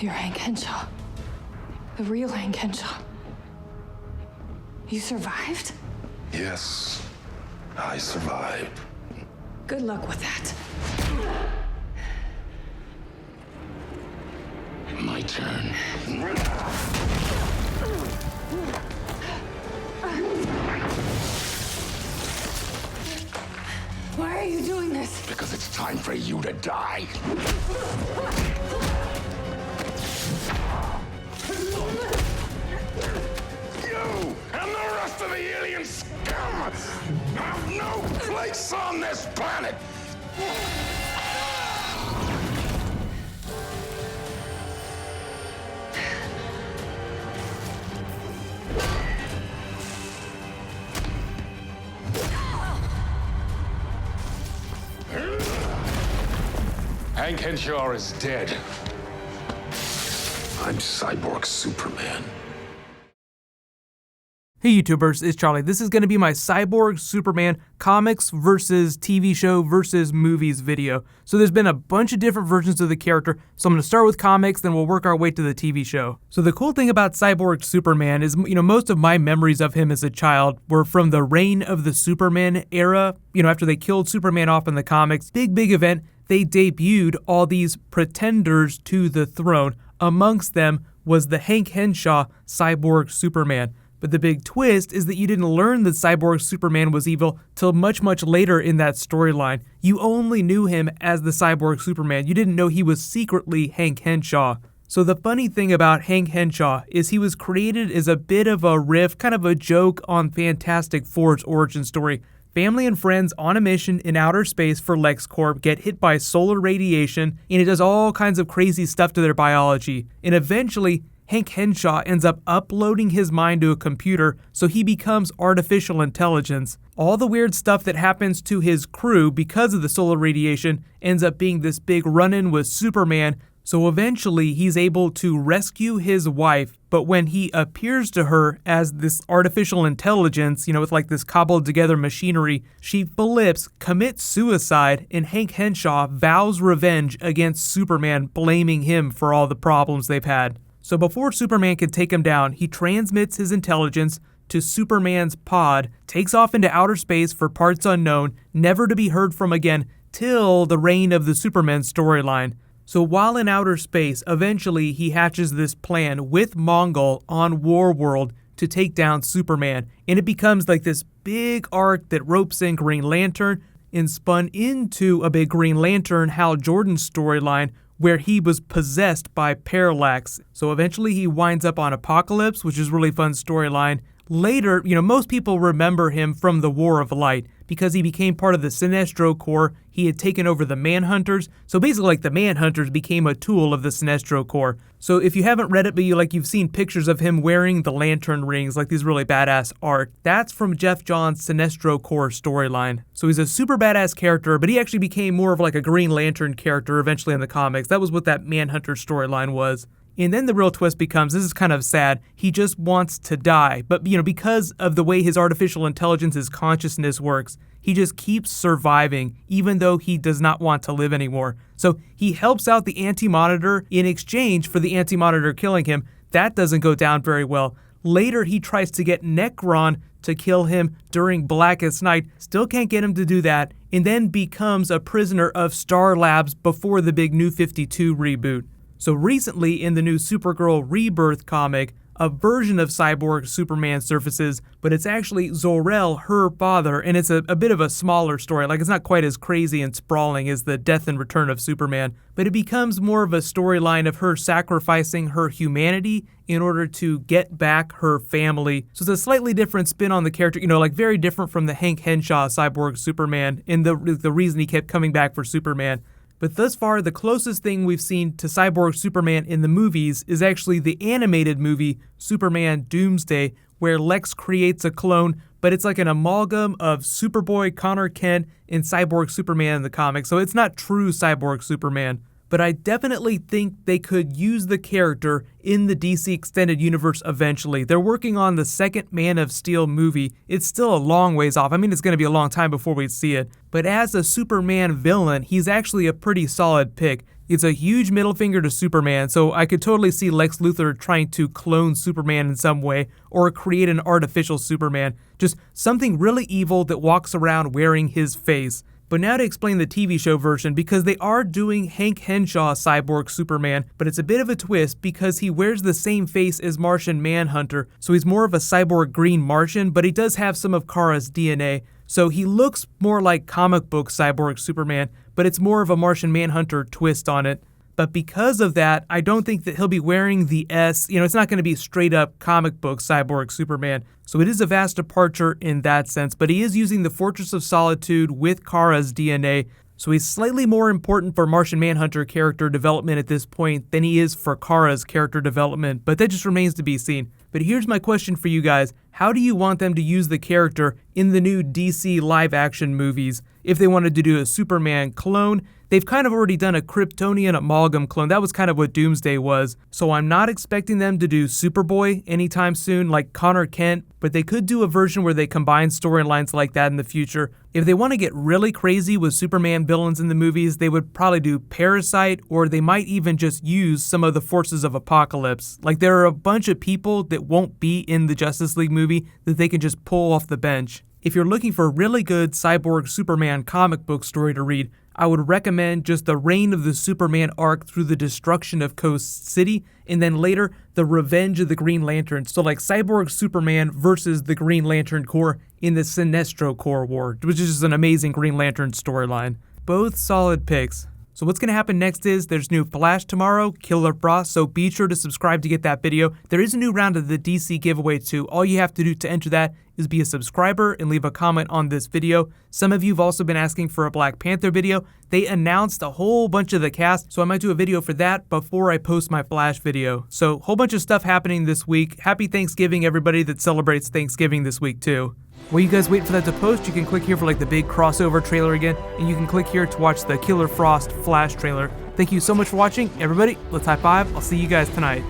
You're Hank Henshaw. The real Hank Henshaw. You survived? Yes, I survived. Good luck with that. My turn. Why are you doing this? Because it's time for you to die. You and the rest of the alien scum have no place on this planet. Hank Henshaw is dead. I'm Cyborg Superman. Hey YouTubers, it's Charlie. This is going to be my Cyborg Superman comics versus TV show versus movies video. So there's been a bunch of different versions of the character, so I'm going to start with comics, then we'll work our way to the TV show. So the cool thing about Cyborg Superman is, most of my memories of him as a child were from the Reign of the Superman era. After they killed Superman off in the comics, big event, they debuted all these pretenders to the throne. Amongst them was the Hank Henshaw Cyborg Superman. But the big twist is that you didn't learn that Cyborg Superman was evil till much later in that storyline. You only knew him as the Cyborg Superman. You didn't know he was secretly Hank Henshaw. So the funny thing about Hank Henshaw is he was created as a bit of a riff, kind of a joke on Fantastic Four's origin story. Family and friends on a mission in outer space for LexCorp get hit by solar radiation, and it does all kinds of crazy stuff to their biology. And eventually, Hank Henshaw ends up uploading his mind to a computer, so he becomes artificial intelligence. All the weird stuff that happens to his crew because of the solar radiation ends up being this big run-in with Superman, so eventually he's able to rescue his wife, but when he appears to her as this artificial intelligence, with like this cobbled together machinery, she flips, commits suicide, and Hank Henshaw vows revenge against Superman, blaming him for all the problems they've had. So before Superman can take him down, he transmits his intelligence to Superman's pod, takes off into outer space for parts unknown, never to be heard from again till the Reign of the Superman storyline. So while in outer space, eventually he hatches this plan with Mongol on Warworld to take down Superman, and it becomes like this big arc that ropes in Green Lantern and spun into a big Green Lantern Hal Jordan storyline where he was possessed by Parallax. So eventually he winds up on Apocalypse, which is a really fun storyline. Later, most people remember him from the War of Light because he became part of the Sinestro Corps. He had taken over the Manhunters. So basically like the Manhunters became a tool of the Sinestro Corps. So if you haven't read it, but you've seen pictures of him wearing the lantern rings, like these really badass art, that's from Jeff Johns' Sinestro Corps storyline. So he's a super badass character, but he actually became more of like a Green Lantern character eventually in the comics. That was what that Manhunter storyline was. And then the real twist becomes, this is kind of sad, he just wants to die. But, because of the way his artificial intelligence, his consciousness works, he just keeps surviving, even though he does not want to live anymore. So he helps out the Anti-Monitor in exchange for the Anti-Monitor killing him. That doesn't go down very well. Later, he tries to get Necron to kill him during Blackest Night, still can't get him to do that, and then becomes a prisoner of Star Labs before the big New 52 reboot. So recently in the new Supergirl Rebirth comic, a version of Cyborg Superman surfaces, but it's actually Zor-El, her father, and it's a bit of a smaller story. Like, it's not quite as crazy and sprawling as the death and return of Superman, but it becomes more of a storyline of her sacrificing her humanity in order to get back her family. So it's a slightly different spin on the character, very different from the Hank Henshaw Cyborg Superman, and the reason he kept coming back for Superman. But thus far, the closest thing we've seen to Cyborg Superman in the movies is actually the animated movie Superman Doomsday, where Lex creates a clone, but it's like an amalgam of Superboy, Connor Kent, and Cyborg Superman in the comics, so it's not true Cyborg Superman. But I definitely think they could use the character in the DC Extended Universe eventually. They're working on the second Man of Steel movie. It's still a long ways off. It's going to be a long time before we see it. But as a Superman villain, he's actually a pretty solid pick. It's a huge middle finger to Superman, so I could totally see Lex Luthor trying to clone Superman in some way or create an artificial Superman, just something really evil that walks around wearing his face. But now to explain the TV show version, because they are doing Hank Henshaw Cyborg Superman, but it's a bit of a twist because he wears the same face as Martian Manhunter, so he's more of a cyborg green Martian, but he does have some of Kara's DNA. So he looks more like comic book Cyborg Superman, but it's more of a Martian Manhunter twist on it. But because of that, I don't think that he'll be wearing the S. It's not going to be straight up comic book Cyborg Superman. So it is a vast departure in that sense, but he is using the Fortress of Solitude with Kara's DNA. So he's slightly more important for Martian Manhunter character development at this point than he is for Kara's character development, but that just remains to be seen. But here's my question for you guys. How do you want them to use the character in the new DC live-action movies? If they wanted to do a Superman clone, they've kind of already done a Kryptonian amalgam clone. That was kind of what Doomsday was. So I'm not expecting them to do Superboy anytime soon like Connor Kent, but they could do a version where they combine storylines like that in the future. If they want to get really crazy with Superman villains in the movies, they would probably do Parasite, or they might even just use some of the Forces of Apocalypse. Like, there are a bunch of people that won't be in the Justice League movie that they can just pull off the bench. If you're looking for a really good Cyborg Superman comic book story to read, I would recommend just the reign of the Superman arc through the destruction of Coast City, and then later, the revenge of the Green Lantern. So like Cyborg Superman versus the Green Lantern Corps in the Sinestro Corps War, which is just an amazing Green Lantern storyline. Both solid picks. So what's going to happen next is there's new Flash tomorrow, Killer Frost, so be sure to subscribe to get that video. There is a new round of the DC giveaway too. All you have to do to enter that is be a subscriber and leave a comment on this video. Some of you have also been asking for a Black Panther video. They announced a whole bunch of the cast, so I might do a video for that before I post my Flash video. So a whole bunch of stuff happening this week. Happy Thanksgiving everybody that celebrates Thanksgiving this week too. While you guys wait for that to post, you can click here for like the big crossover trailer again, and you can click here to watch the Killer Frost Flash trailer. Thank you so much for watching, everybody. Let's high five. I'll see you guys tonight.